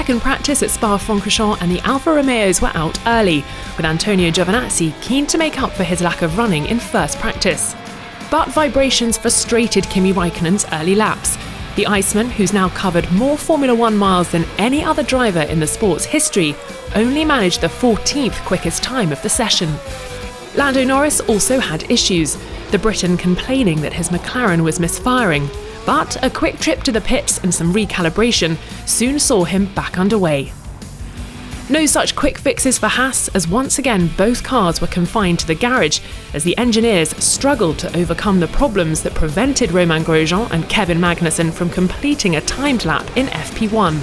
second practice at Spa-Francorchamps and the Alfa Romeos were out early, with Antonio Giovinazzi keen to make up for his lack of running in first practice. But vibrations frustrated Kimi Raikkonen's early laps. The Iceman, who's now covered more Formula One miles than any other driver in the sport's history, only managed the 14th quickest time of the session. Lando Norris also had issues, the Briton complaining that his McLaren was misfiring, but a quick trip to the pits and some recalibration soon saw him back underway. No such quick fixes for Haas, as once again both cars were confined to the garage as the engineers struggled to overcome the problems that prevented Romain Grosjean and Kevin Magnussen from completing a timed lap in FP1.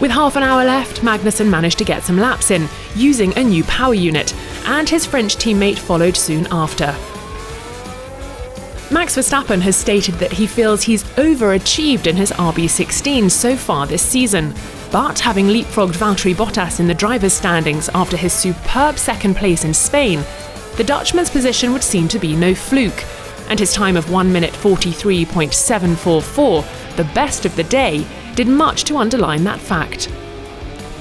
With half an hour left, Magnussen managed to get some laps in, using a new power unit, and his French teammate followed soon after. Max Verstappen has stated that he feels he's overachieved in his RB16 so far this season, but having leapfrogged Valtteri Bottas in the drivers' standings after his superb second place in Spain, the Dutchman's position would seem to be no fluke, and his time of 1 minute 43.744, the best of the day, did much to underline that fact.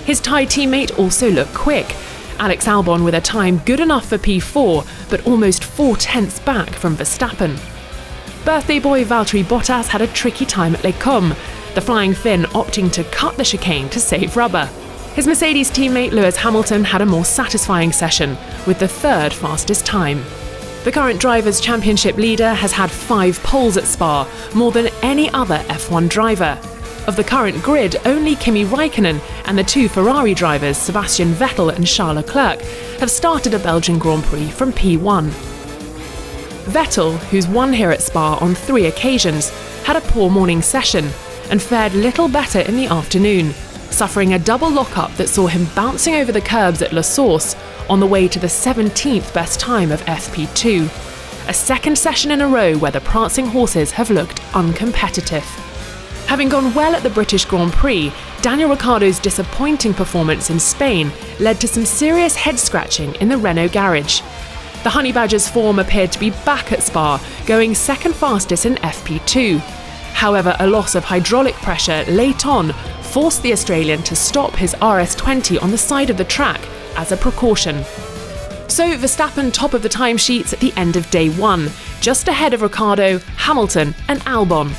His Thai teammate also looked quick, Alex Albon with a time good enough for P4, but almost 4/10ths back from Verstappen. Birthday boy Valtteri Bottas had a tricky time at Les Combes, the Flying Finn opting to cut the chicane to save rubber. His Mercedes teammate Lewis Hamilton had a more satisfying session, with the third fastest time. The current Drivers' Championship leader has had 5 poles at Spa, more than any other F1 driver. Of the current grid, only Kimi Raikkonen and the 2 Ferrari drivers, Sebastian Vettel and Charles Leclerc, have started a Belgian Grand Prix from P1. Vettel, who's won here at Spa on 3 occasions, had a poor morning session and fared little better in the afternoon, suffering a double lock-up that saw him bouncing over the curbs at La Source on the way to the 17th best time of FP2, a second session in a row where the prancing horses have looked uncompetitive. Having gone well at the British Grand Prix, Daniel Ricciardo's disappointing performance in Spain led to some serious head-scratching in the Renault garage. The Honey Badger's form appeared to be back at Spa, going second fastest in FP2. However, a loss of hydraulic pressure late on forced the Australian to stop his RS20 on the side of the track as a precaution. So Verstappen top of the timesheets at the end of day 1, just ahead of Ricciardo, Hamilton and Albon.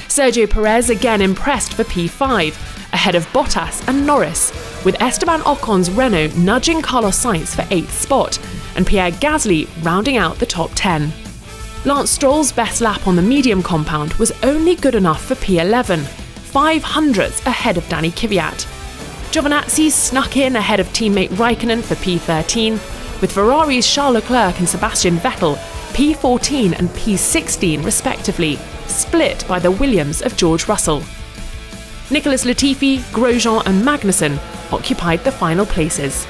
Sergio Perez again impressed for P5, ahead of Bottas and Norris, with Esteban Ocon's Renault nudging Carlos Sainz for 8th spot, and Pierre Gasly rounding out the top 10. Lance Stroll's best lap on the medium compound was only good enough for P11, 500ths ahead of Danny Kvyat. Giovinazzi snuck in ahead of teammate Raikkonen for P13, with Ferrari's Charles Leclerc and Sebastian Vettel P14 and P16 respectively, split by the Williams of George Russell. Nicholas Latifi, Grosjean and Magnussen occupied the final places.